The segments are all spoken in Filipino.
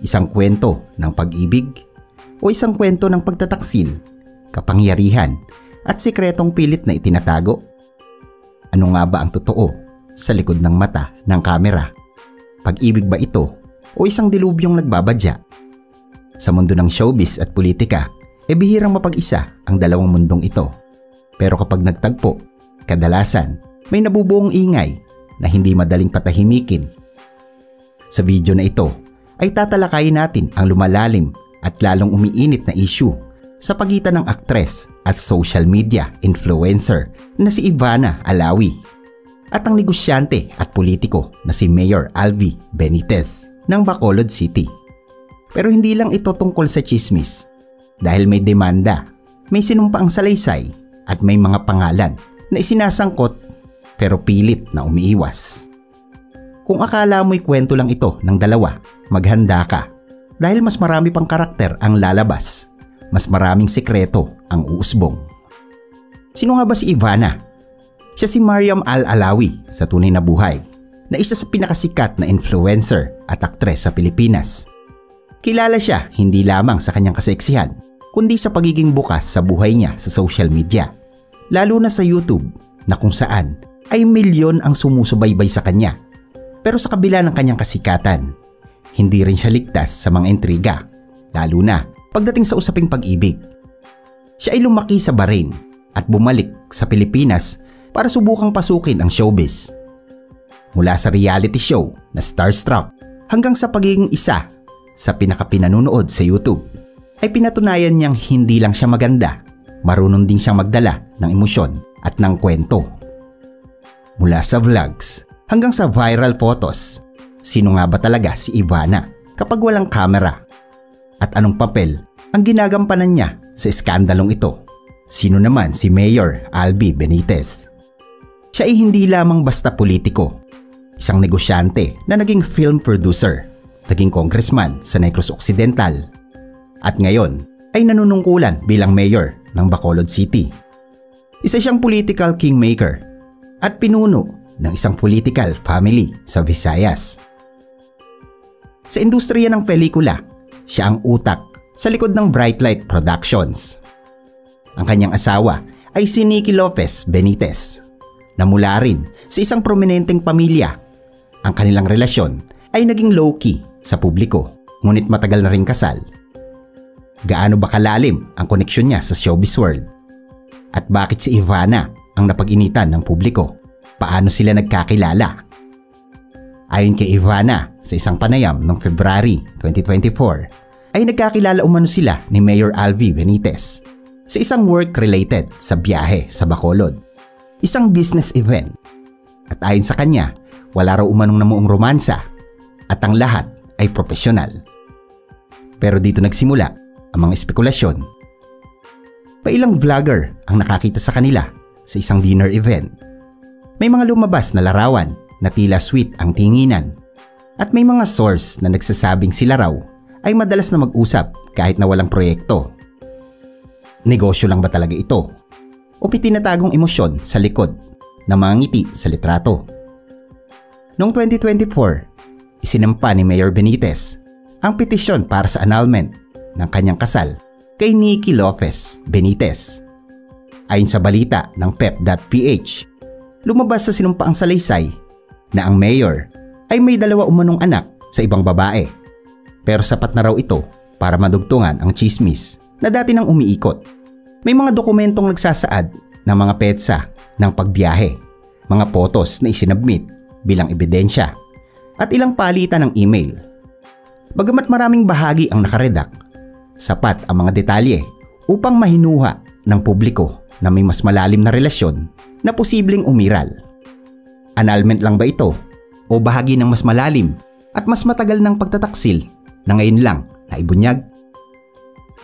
Isang kwento ng pag-ibig o isang kwento ng pagtataksil, kapangyarihan at sikretong pilit na itinatago? Ano nga ba ang totoo sa likod ng mata ng kamera? Pag-ibig ba ito o isang dilubyong nagbabadya? Sa mundo ng showbiz at politika, bihirang mapag-isa ang dalawang mundong ito. Pero kapag nagtagpo, kadalasan may nabubuong ingay na hindi madaling patahimikin. Sa video na ito ay tatalakayin natin ang lumalalim at lalong umiinit na issue sa pagitan ng aktres at social media influencer na si Ivana Alawi at ang negosyante at politiko na si Mayor Alvi Benitez ng Bacolod City. Pero hindi lang ito tungkol sa chismis dahil may demanda, may sinumpaang salaysay at may mga pangalan na isinasangkot pero pilit na umiiwas. Kung akala mo'y kwento lang ito ng dalawa, maghanda ka dahil mas marami pang karakter ang lalabas, mas maraming sikreto ang uusbong. Sino nga ba si Ivana? Siya si Mariam Al-Alawi sa tunay na buhay na isa sa pinakasikat na influencer at aktres sa Pilipinas. Kilala siya hindi lamang sa kanyang kaseksihan kundi sa pagiging bukas sa buhay niya sa social media, lalo na sa YouTube na kung saan ay milyon ang sumusubaybay sa kanya. Pero sa kabila ng kanyang kasikatan, hindi rin siya ligtas sa mga intriga, lalo na pagdating sa usaping pag-ibig. Siya ay lumaki sa Bahrain at bumalik sa Pilipinas para subukang pasukin ang showbiz. Mula sa reality show na Starstruck hanggang sa pagiging isa sa pinakapinanunood sa YouTube, ay pinatunayan niyang hindi lang siya maganda, marunong din siyang magdala ng emosyon at ng kwento. Mula sa vlogs hanggang sa viral photos, sino nga ba talaga si Ivana kapag walang kamera? At anong papel ang ginagampanan niya sa iskandalong ito? Sino naman si Mayor Alvi Benitez? Siya ay hindi lamang basta politiko, isang negosyante na naging film producer, naging congressman sa Negros Occidental, at ngayon ay nanunungkulan bilang mayor ng Bacolod City. Isa siyang political kingmaker at pinuno ng isang political family sa Visayas. Sa industriya ng pelikula, siya ang utak sa likod ng Bright Light Productions. Ang kanyang asawa ay si Nikki Lopez Benitez, na mula rin sa isang prominenteng pamilya. Ang kanilang relasyon ay naging low-key sa publiko, ngunit matagal na ring kasal. Gaano ba kalalim ang koneksyon niya sa showbiz world? At bakit si Ivana ang napag-initan ng publiko? Paano sila nagkakilala? Ayon kay Ivana sa isang panayam noong February 2024, ay nagkakilala umano sila ni Mayor Alvi Benitez sa isang work-related sa biyahe sa Bacolod, isang business event. At ayon sa kanya, wala raw umanong namuong romansa at ang lahat ay profesional. Pero dito nagsimula ang mga espekulasyon. Pailang vlogger ang nakakita sa kanila sa isang dinner event. May mga lumabas na larawan na tila sweet ang tinginan at may mga source na nagsasabing sila raw ay madalas na mag-usap kahit na walang proyekto. Negosyo lang ba talaga ito? O may tinatagong emosyon sa likod na mga ngiti sa litrato? Noong 2024, isinampa ni Mayor Benitez ang petisyon para sa annulment ng kanyang kasal kay Nikki Lopez Benitez. Ayon sa balita ng pep.ph, lumabas sa sinumpaang salaysay na ang mayor ay may dalawa umanong anak sa ibang babae. Pero sapat na raw ito para madugtungan ang chismis na dati nang umiikot. May mga dokumentong nagsasaad ng mga petsa ng pagbiyahe, mga photos na isinabmit bilang ebidensya, at ilang palitan ng email. Bagamat maraming bahagi ang nakaredak, sapat ang mga detalye upang mahinuha ng publiko na may mas malalim na relasyon na posibleng umiral. Annulment lang ba ito o bahagi ng mas malalim at mas matagal ng pagtataksil na ngayon lang naibunyag?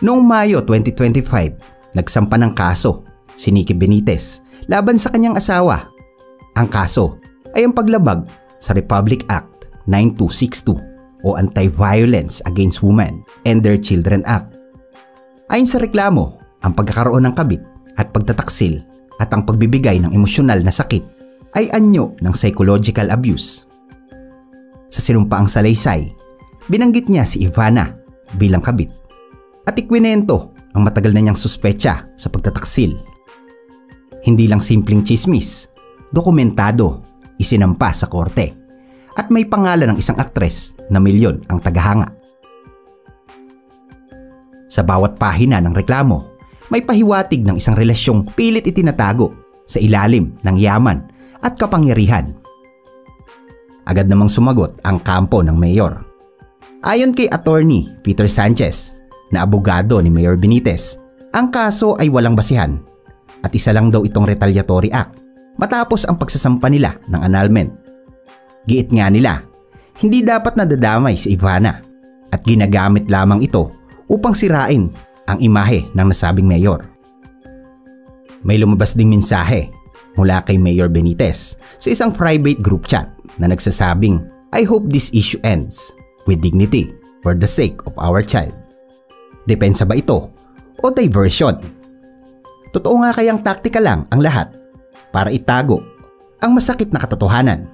Noong Mayo 2025, nagsampa ng kaso si Nikki Benitez laban sa kanyang asawa. Ang kaso ay ang paglabag sa Republic Act 9262 o Anti-Violence Against Women and Their Children Act. Ayon sa reklamo, ang pagkakaroon ng kabit at pagtataksil at ang pagbibigay ng emosyonal na sakit ay anyo ng psychological abuse. Sa sinumpaang salaysay, binanggit niya si Ivana bilang kabit at ikwinento ang matagal na niyang suspecha sa pagtataksil. Hindi lang simpleng chismis, dokumentado, isinampa sa korte at may pangalan ng isang aktres na milyon ang tagahanga. Sa bawat pahina ng reklamo, may pahiwatig ng isang relasyong pilit itinatago sa ilalim ng yaman at kapangyarihan. Agad namang sumagot ang kampo ng mayor. Ayon kay Attorney Peter Sanchez, na abogado ni Mayor Benitez, ang kaso ay walang basihan at isa lang daw itong retaliatory act matapos ang pagsasampa nila ng annulment. Giit nga nila, hindi dapat nadadamay si Ivana at ginagamit lamang ito upang sirain ang imahe ng nasabing mayor. May lumabas ding mensahe mula kay Mayor Benitez sa isang private group chat na nagsasabing, "I hope this issue ends with dignity for the sake of our child." Depensa ba ito o diversion? Totoo nga kayang taktika lang ang lahat para itago ang masakit na katotohanan?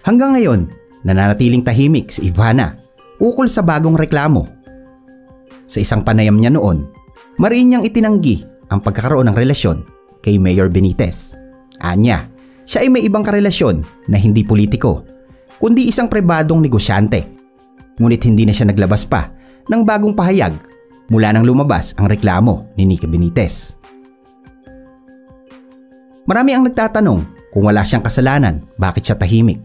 Hanggang ngayon, nananatiling tahimik si Ivana ukol sa bagong reklamo. Sa isang panayam niya noon, mariin niyang itinanggi ang pagkakaroon ng relasyon kay Mayor Benitez. Anya, siya ay may ibang karelasyon na hindi politiko, kundi isang pribadong negosyante. Ngunit hindi na siya naglabas pa ng bagong pahayag mula nang lumabas ang reklamo ni Nikki Benitez. Marami ang nagtatanong kung wala siyang kasalanan, bakit siya tahimik.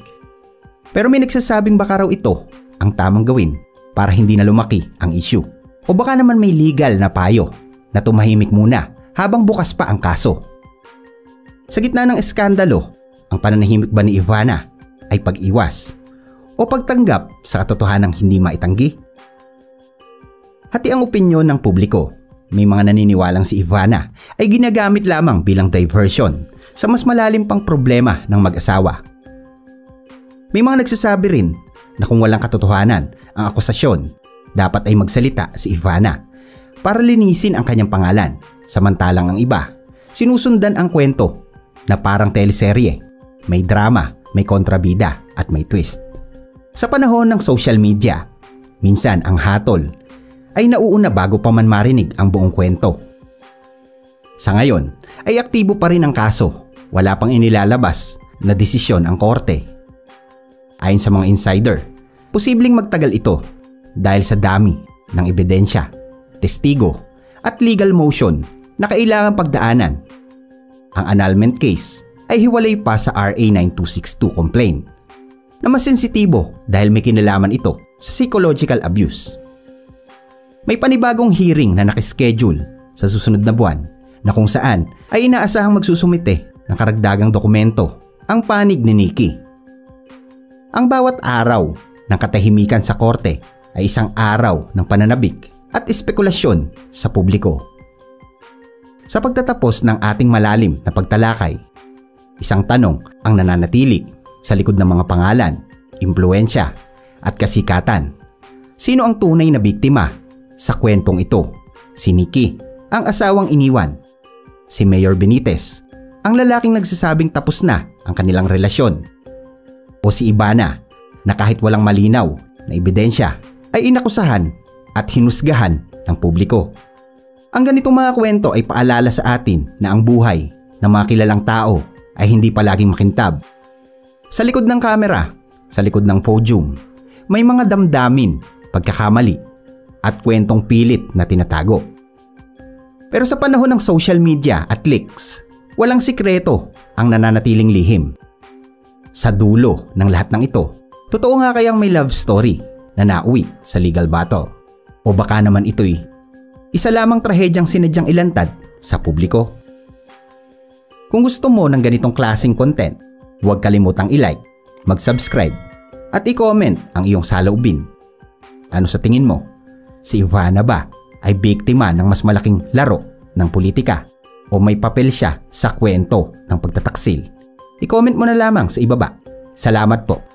Pero may nagsasabing baka raw ito ang tamang gawin para hindi na lumaki ang issue. O baka naman may legal na payo na tumahimik muna habang bukas pa ang kaso. Sa gitna ng eskandalo, ang pananahimik ba ni Ivana ay pag-iwas o pagtanggap sa katotohanang hindi maitanggi? Hati ang opinyon ng publiko. May mga naniniwalang si Ivana ay ginagamit lamang bilang diversion sa mas malalim pang problema ng mag-asawa. May mga nagsasabi rin na kung walang katotohanan ang akusasyon, dapat ay magsalita si Ivana para linisin ang kanyang pangalan, samantalang ang iba sinusundan ang kwento na parang teleserye, may drama, may kontrabida at may twist. Sa panahon ng social media, minsan ang hatol ay nauuna bago pa man marinig ang buong kwento. Sa ngayon ay aktibo pa rin ang kaso, wala pang inilalabas na desisyon ang korte. Ayon sa mga insider, posibleng magtagal ito dahil sa dami ng ebidensya, testigo at legal motion na kailangang pagdaanan. Ang annulment case ay hiwalay pa sa RA 9262 complaint na mas sensitibo dahil may kinalaman ito sa psychological abuse. May panibagong hearing na nakaschedule sa susunod na buwan na kung saan ay inaasahang magsusumite ng karagdagang dokumento ang panig ni Nikki. Ang bawat araw ng katahimikan sa korte ay isang araw ng pananabik at espekulasyon sa publiko. Sa pagtatapos ng ating malalim na pagtalakay, isang tanong ang nananatili sa likod ng mga pangalan, impluwensya at kasikatan. Sino ang tunay na biktima sa kwentong ito? Si Nikki, ang asawang iniwan. Si Mayor Benitez, ang lalaking nagsasabing tapos na ang kanilang relasyon. O si Ivana, na kahit walang malinaw na ebidensya ay inakusahan at hinusgahan ng publiko. Ang ganitong mga kwento ay paalala sa atin na ang buhay ng mga kilalang tao ay hindi palaging makintab. Sa likod ng kamera, sa likod ng podium, may mga damdamin, pagkakamali at kwentong pilit na tinatago. Pero sa panahon ng social media at leaks, walang sikreto ang nananatiling lihim. Sa dulo ng lahat ng ito, totoo nga kayang may love story na nauwi sa legal battle? O baka naman ito'y isa lamang trahedyang sinadyang ilantad sa publiko? Kung gusto mo ng ganitong klaseng content, huwag kalimutang i-like, mag-subscribe at i-comment ang iyong saloobin. Ano sa tingin mo? Si Ivana ba ay biktima ng mas malaking laro ng politika o may papel siya sa kwento ng pagtataksil? I-comment mo na lamang sa ibaba. Salamat po.